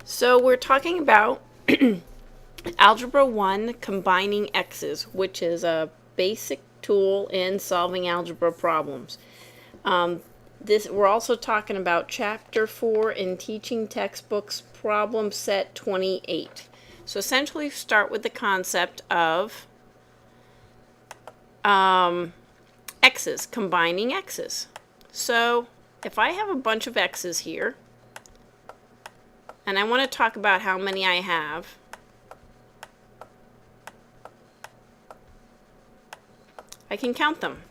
So we're talking about Algebra 1 combining x's, which is a basic tool in solving algebra problems. We're also talking about Chapter 4 in Teaching Textbooks, Problem Set 28. So essentially start with the concept of x's, combining x's. So if I have a bunch of x's here, and I want to talk about how many I have, I can count them.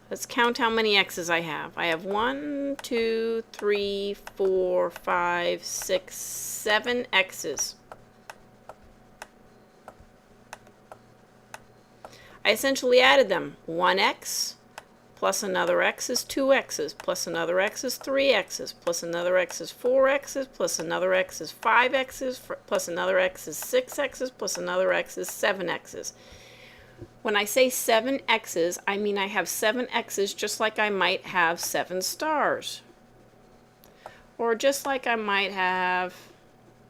Let's count how many x's I have. I have 1, 2, 3, 4, 5, 6, 7 x's. I essentially added them. 1x plus another x is 2x's, plus another x is 3x's, plus another x is 4x's, plus another x is 5x's, plus another x is 6x's, plus another x is 7x's. When I say 7 x's, I mean I have 7 x's just like I might have 7 stars. Or just like I might have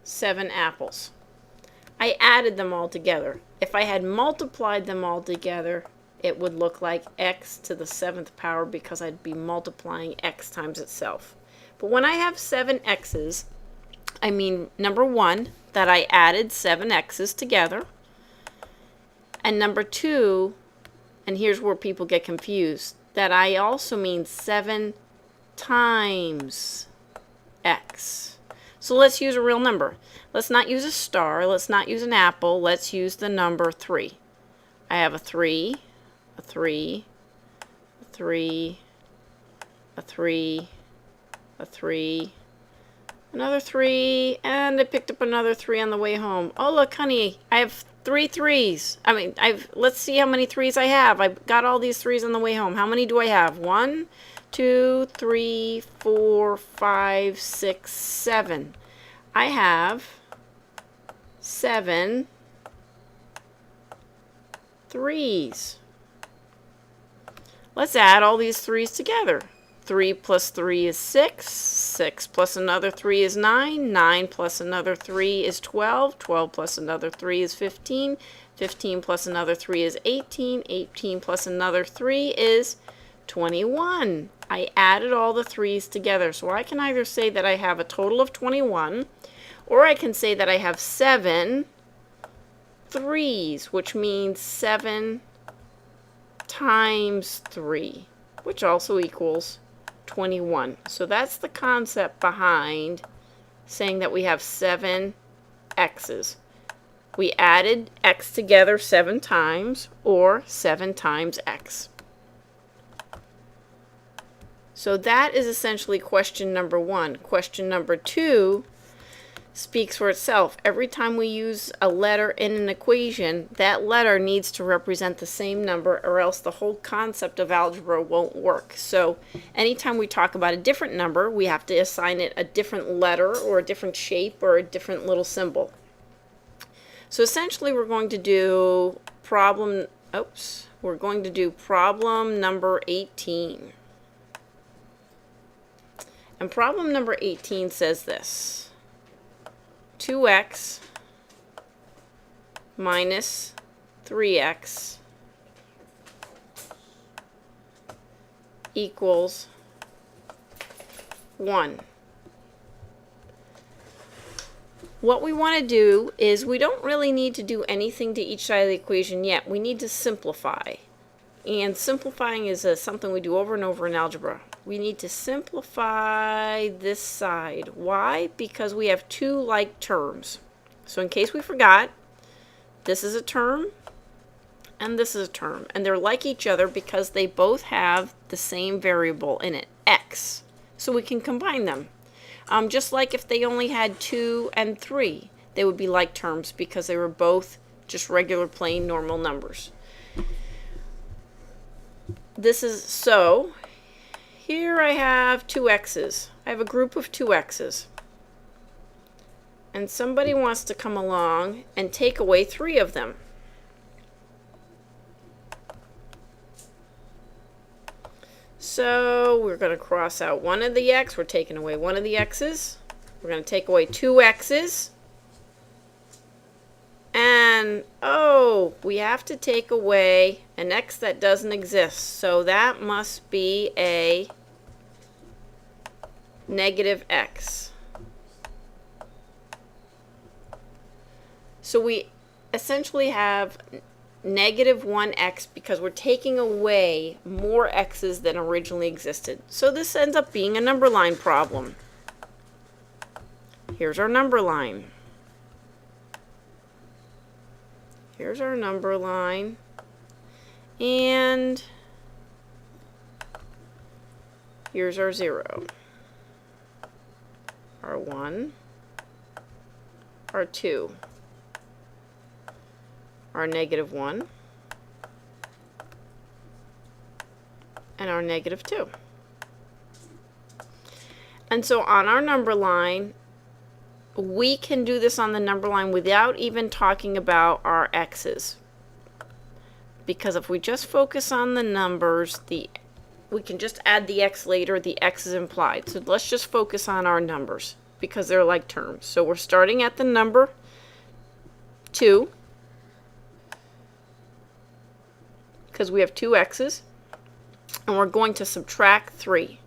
7 apples. I added them all together. If I had multiplied them all together, it would look like x to the 7th power because I'd be multiplying x times itself. But when I have 7 x's, I mean, number 1, that I added 7 x's together. And number 2, and here's where people get confused, that I also mean 7 times x. So let's use a real number. Let's not use a star. Let's not use an apple. Let's use the number 3. I have a 3, a 3, a 3, a 3, a 3, another 3, and I picked up another 3 on the way home. Oh, look, honey, I have 3 3s. Let's see how many 3s I have. I got all these 3s on the way home. How many do I have? 1, 2, 3, 4, 5, 6, 7. I have 7 3s. Let's add all these 3s together. 3 plus 3 is 6. 6 plus another 3 is 9. 9 plus another 3 is 12. 12 plus another 3 is 15. 15 plus another 3 is 18. 18 plus another 3 is 21. I added all the 3's together. So I can either say that I have a total of 21, or I can say that I have 7 3's, which means 7 times 3, which also equals 21. So that's the concept behind saying that we have 7 x's. We added x together 7 times, or 7 times x. So that is essentially question number 1. Question number 2 speaks for itself. Every time we use a letter in an equation, that letter needs to represent the same number, or else the whole concept of algebra won't work. So anytime we talk about a different number, we have to assign it a different letter or a different shape or a different little symbol. So essentially we're going to do problem number 18. And problem number 18 says this: 2x minus 3x equals 1. What we want to do is, we don't really need to do anything to each side of the equation yet. We need to simplify. And simplifying is something we do over and over in algebra. We need to simplify this side. Why? Because we have 2 like terms. So in case we forgot, this is a term and this is a term. And they're like each other because they both have the same variable in it, x. So we can combine them. Just like if they only had 2 and 3, they would be like terms because they were both just regular plain normal numbers. So here I have 2 x's. I have a group of 2 x's. And somebody wants to come along and take away 3 of them. So we're going to cross out one of the x. We're taking away one of the x's. We're going to take away 2 x's. And, oh, we have to take away an x that doesn't exist. So that must be a negative x. So we essentially have negative 1x because we're taking away more x's than originally existed. So this ends up being a number line problem. Here's our number line. Here's our number line. And here's our 0. Our 1. Our 2. Our negative 1. And our negative 2. And so on our number line, we can do this on the number line without even talking about our x's. Because if we just focus on the numbers, we can just add the x later, the x is implied. So let's just focus on our numbers because they're like terms. So we're starting at the number 2 because we have 2 x's, and we're going to subtract 3.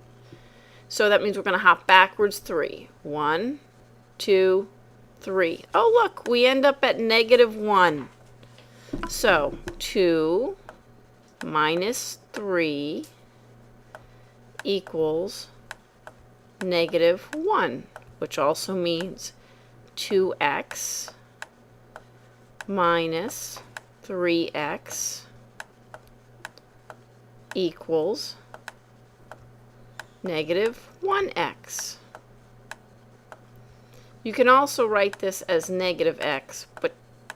So that means we're going to hop backwards 3. 1, 2, 3. Oh, look, we end up at negative 1. So 2 minus 3 equals negative 1, which also means 2x minus 3x equals negative 1x. You can also write this as negative x, but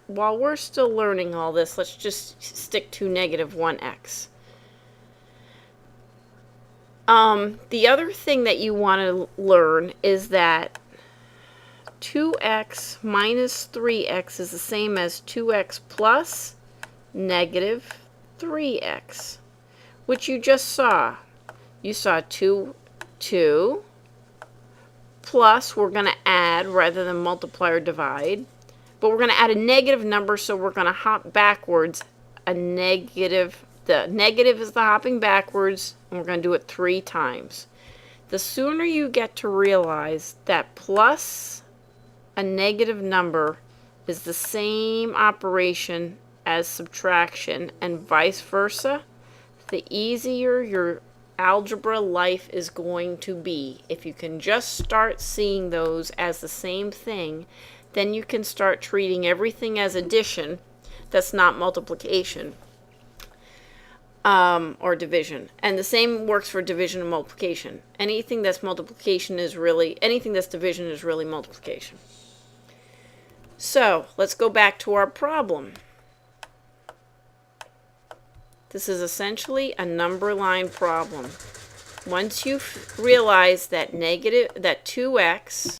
while we're still learning all this, let's just stick to negative 1x. The other thing that you want to learn is that 2x minus 3x is the same as 2x plus negative 3x, which you just saw. You saw 2 plus, we're going to add rather than multiply or divide. But we're going to add a negative number, so we're going to hop backwards a negative. The negative is the hopping backwards, and we're going to do it 3 times. The sooner you get to realize that plus a negative number is the same operation as subtraction and vice versa, the easier your algebra life is going to be. If you can just start seeing those as the same thing, then you can start treating everything as addition that's not multiplication or division. And the same works for division and multiplication. Anything that's multiplication is really, anything that's division is really multiplication. So let's go back to our problem. This is essentially a number line problem. Once you realize that 2x